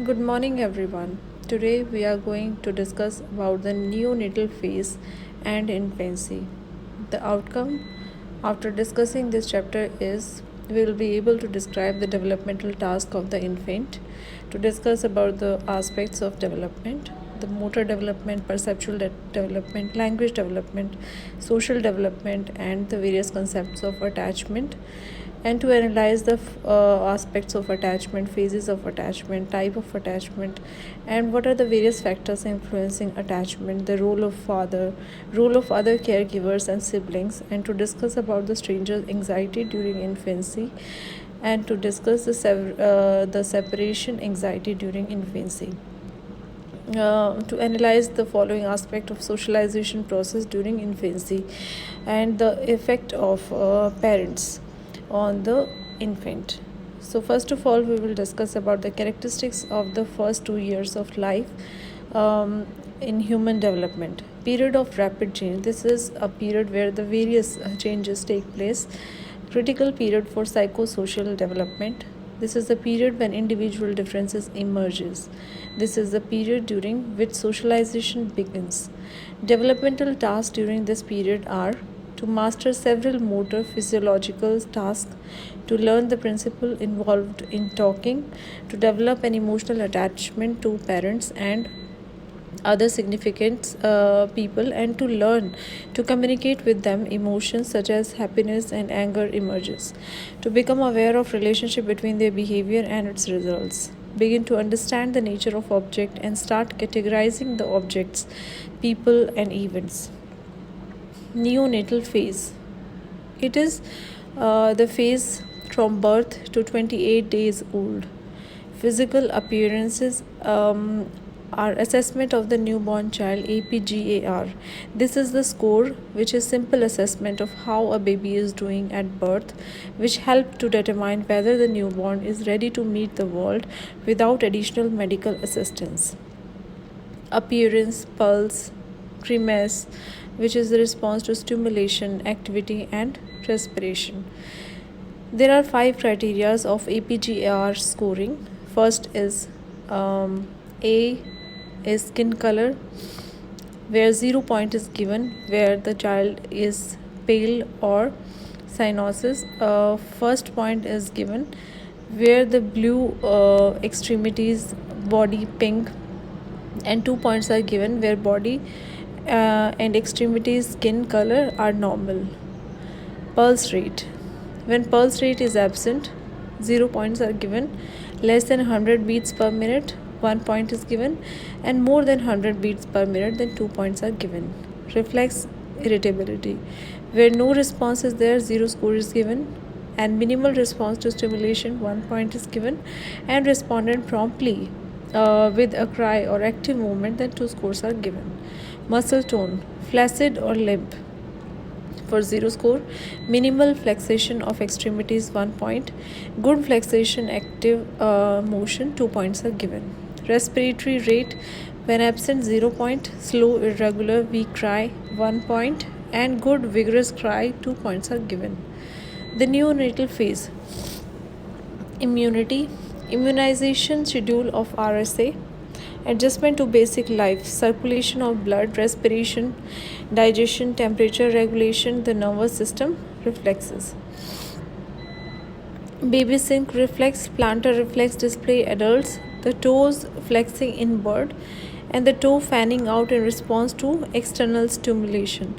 Good morning, everyone. Today we are going to discuss about the neonatal phase and infancy. The outcome after discussing this chapter is we will be able to describe the developmental task of the infant, to discuss about the aspects of development, the motor development, perceptual development, language development, social development, and the various concepts of attachment, and to analyze the aspects of attachment, phases of attachment, type of attachment, and what are the various factors influencing attachment, the role of father, role of other caregivers and siblings, and to discuss about the stranger anxiety during infancy, and to discuss the separation anxiety during infancy. To analyze the following aspect of socialization process during infancy and the effect of parents on the infant. So first of all, we will discuss about the characteristics of the first 2 years of life in human development. Period of rapid change. This is a period where the various changes take place. Critical period for psychosocial development. This is the period when individual differences emerges. This is the period during which socialization begins. Developmental tasks during this period are to master several motor physiological tasks, to learn the principle involved in talking, to develop an emotional attachment to parents and other significant people, and to learn to communicate with them. Emotions such as happiness and anger emerges, to become aware of relationship between their behavior and its results, begin to understand the nature of object and start categorizing the objects, people and events. Neonatal phase. It is the phase from birth to 28 days old. Physical appearances are assessment of the newborn child, APGAR. This is the score which is simple assessment of how a baby is doing at birth, which help to determine whether the newborn is ready to meet the world without additional medical assistance. Appearance, pulse, grimace, which is the response to stimulation, activity and respiration. There are 5 criteria of APGAR scoring. First is A is skin color, where 0 point is given where the child is pale or cyanosis. First point is given where the blue extremities, body pink, and 2 points are given where body and extremities skin color are normal. Pulse rate. When pulse rate is absent, 0 points are given. Less than 100 beats per minute, 1 point is given, and more than 100 beats per minute, then 2 points are given. Reflex irritability. Where no response is there, 0 score is given, and minimal response to stimulation, 1 point is given, and responded promptly with a cry or active movement, then 2 scores are given. Muscle tone, flaccid or limp, for 0 score. Minimal flexation of extremities, 1 point. Good flexation, active motion, 2 points are given. Respiratory rate, when absent, 0 point. Slow, irregular, weak cry, 1 point. And good vigorous cry, 2 points are given. The neonatal phase. Immunity, immunization schedule of RSA, adjustment to basic life, circulation of blood, respiration, digestion, temperature regulation, the nervous system, reflexes. Baby sync reflex, plantar reflex display adults, the toes flexing inward and the toe fanning out in response to external stimulation.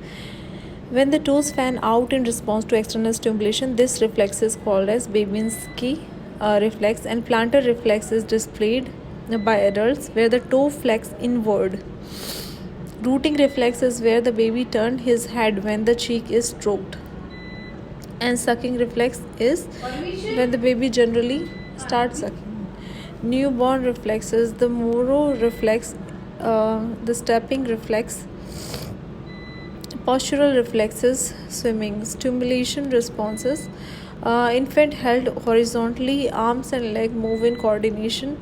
When the toes fan out in response to external stimulation, this reflex is called as Babinski reflex, and plantar reflex is displayed by adults where the toe flex inward. Rooting reflex is where the baby turned his head when the cheek is stroked. And sucking reflex is when the baby generally starts sucking. Newborn reflexes, the Moro reflex, the stepping reflex, postural reflexes, swimming, stimulation responses. Infant held horizontally, arms and leg move in coordination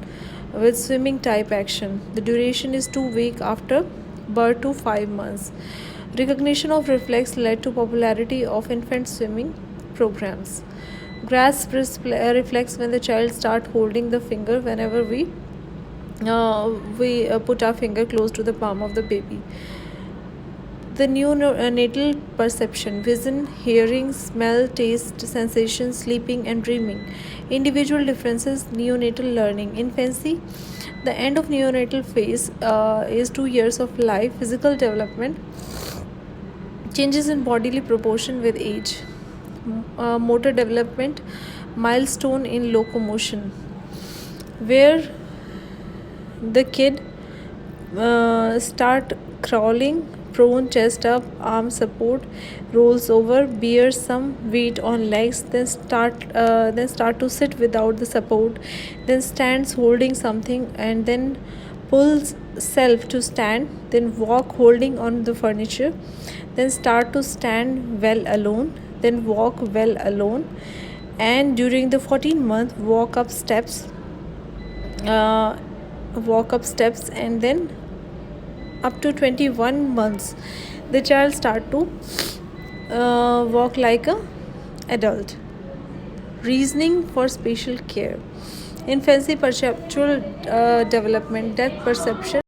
with swimming type action. The duration is 2 weeks after birth to 5 months. Recognition of reflex led to popularity of infant swimming programs. Grasp reflex, when the child start holding the finger whenever we we put our finger close to the palm of the baby. The neonatal perception: vision, hearing, smell, taste, sensation, sleeping, and dreaming. Individual differences: neonatal learning. Infancy: the end of neonatal phase is 2 years of life. Physical development: changes in bodily proportion with age. Motor development: milestone in locomotion, where the kid start crawling, prone, chest up, arm support, rolls over, bears some weight on legs, then start to sit without the support, then stands holding something, and then pulls self to stand, then walk holding on the furniture, then start to stand well alone, then walk well alone, and during the 14-month uh, walk up steps, and then up to 21 months the child start to walk like a adult. Reasoning for spatial care: infancy perceptual development, depth perception,